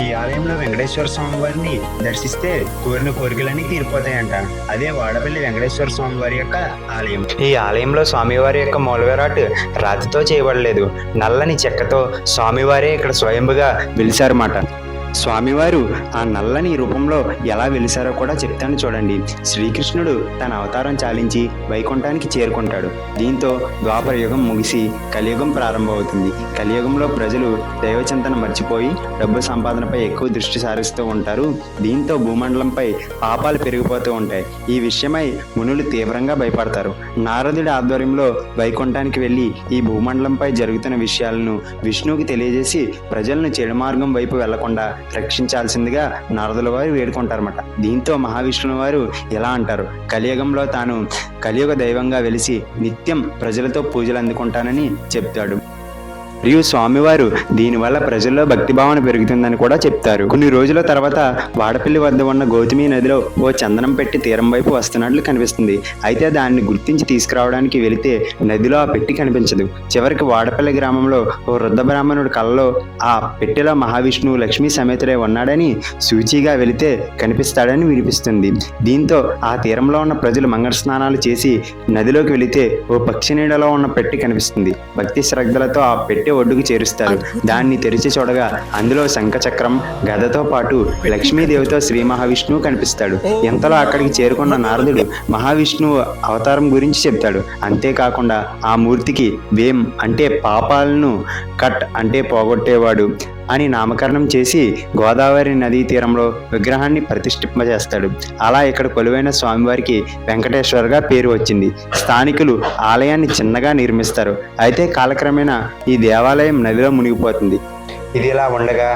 ఈ ఆలయంలో వెంకటేశ్వర స్వామి వారిని దర్శిస్తే కోరిన కోరికలన్నీ తీరిపోతాయంట. అదే వాడపల్లి వెంకటేశ్వర స్వామి వారి యొక్క ఆలయం. ఈ ఆలయంలో స్వామివారి యొక్క మూలవిరాట్ రాతితో చేయబడలేదు, నల్లని చెక్కతో స్వామివారే ఇక్కడ స్వయంభుగా వెలిశారన్నమాట. స్వామివారు ఆ నల్లని రూపంలో ఎలా వెలిశారో కూడా చెప్తాను చూడండి. శ్రీకృష్ణుడు తన అవతారం చాలించి వైకుంఠానికి చేరుకుంటాడు. దీంతో ద్వాపర యుగం ముగిసి కలియుగం ప్రారంభమవుతుంది. కలియుగంలో ప్రజలు దైవచింతన మర్చిపోయి డబ్బు సంపాదనపై ఎక్కువ దృష్టి సారిస్తూ ఉంటారు. దీంతో భూమండలంపై పాపాలు పెరిగిపోతూ ఉంటాయి. ఈ విషయమై మునులు తీవ్రంగా భయపడతారు. నారదుడి ఆధ్వర్యంలో వైకుంఠానికి వెళ్ళి ఈ భూమండలంపై జరుగుతున్న విషయాలను విష్ణువుకి తెలియజేసి ప్రజలను చెడు మార్గం వైపు వెళ్లకుండా రక్షించాల్సిందిగా నారదుల వారు వేడుకుంటారన్నమాట. దీంతో మహావిష్ణువు వారు ఎలా అంటారు, కలియుగంలో తాను కలియుగ దైవంగా వెలిసి నిత్యం ప్రజలతో పూజలు అందుకుంటానని చెప్తాడు. మరియు స్వామివారు దీనివల్ల ప్రజల్లో భక్తిభావన పెరుగుతుందని కూడా చెప్తారు. కొన్ని రోజుల తర్వాత వాడపల్లి వద్ద ఉన్న గౌతమి నదిలో ఓ చందనం పెట్టి తీరం వైపు వస్తున్నట్లు కనిపిస్తుంది. అయితే దాన్ని గుర్తించి తీసుకురావడానికి వెళితే నదిలో ఆ పెట్టి కనిపించదు. చివరికి వాడపల్లి గ్రామంలో ఓ వృద్ధ బ్రాహ్మణుడి కళ్ళలో ఆ పెట్టెలో మహావిష్ణువు లక్ష్మీ సమేతుడై ఉన్నాడని, సూచిగా వెళితే కనిపిస్తాడని వినిపిస్తుంది. దీంతో ఆ తీరంలో ఉన్న ప్రజలు మంగళ స్నానాలు చేసి నదిలోకి వెళితే ఓ పక్షి నీడలో ఉన్న పెట్టి కనిపిస్తుంది. భక్తి శ్రద్ధలతో ఆ పెట్టి ఒడ్డుకు చేరుస్తారు. దాన్ని తెరిచి చూడగా అందులో శంఖచక్రం, గదతో పాటు లక్ష్మీదేవితో శ్రీ మహావిష్ణువు కనిపిస్తాడు. ఎంతలో అక్కడికి చేరుకున్న నారదుడు మహావిష్ణువు అవతారం గురించి చెప్తాడు. అంతేకాకుండా ఆ మూర్తికి వేం అంటే పాపాలను, కట్ అంటే పోగొట్టేవాడు అని నామకరణం చేసి గోదావరి నదీ తీరంలో విగ్రహాన్ని ప్రతిష్ఠింపజేస్తాడు. అలా ఇక్కడ కొలువైన స్వామివారికి వెంకటేశ్వర్గా పేరు వచ్చింది. స్థానికులు ఆలయాన్ని చిన్నగా నిర్మిస్తారు. అయితే కాలక్రమేణా ఈ దేవాలయం నదిలో మునిగిపోతుంది. ఇది ఇలా ఉండగా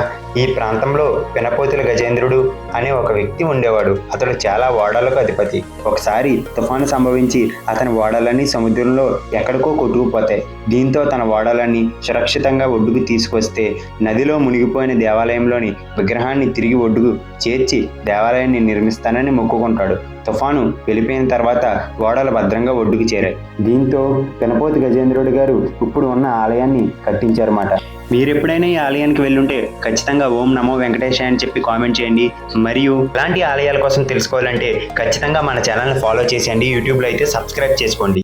ఈ ప్రాంతంలో పినపోతుల గజేంద్రుడు అనే ఒక వ్యక్తి ఉండేవాడు. అతడు చాలా ఓడలకు అధిపతి. ఒకసారి తుఫాను సంభవించి అతని ఓడలన్నీ సముద్రంలో ఎక్కడికో కొట్టుకుపోతాయి. దీంతో తన ఓడలన్నీ సురక్షితంగా ఒడ్డుకు తీసుకొస్తే నదిలో మునిగిపోయిన దేవాలయంలోని విగ్రహాన్ని తిరిగి ఒడ్డుకు చేర్చి దేవాలయాన్ని నిర్మిస్తానని మొక్కుకుంటాడు. తుఫాను వెళ్ళిపోయిన తర్వాత ఓడలు భద్రంగా ఒడ్డుకు చేరాయి. దీంతో పినపోతు గజేంద్రుడు గారు ఇప్పుడు ఉన్న ఆలయాన్ని కట్టించారన్నమాట. మీరు ఎప్పుడైనా ఈ ఆలయానికి వెళ్ళుంటే ఖచ్చితంగా ఓం నమో వెంకటేశాయ అని చెప్పి కామెంట్ చేయండి. మరియు ఇలాంటి ఆలయాల కోసం తెలుసుకోవాలంటే ఖచ్చితంగా మన ఛానల్ని ఫాలో చేసేయండి. యూట్యూబ్లో అయితే సబ్స్క్రైబ్ చేసుకోండి.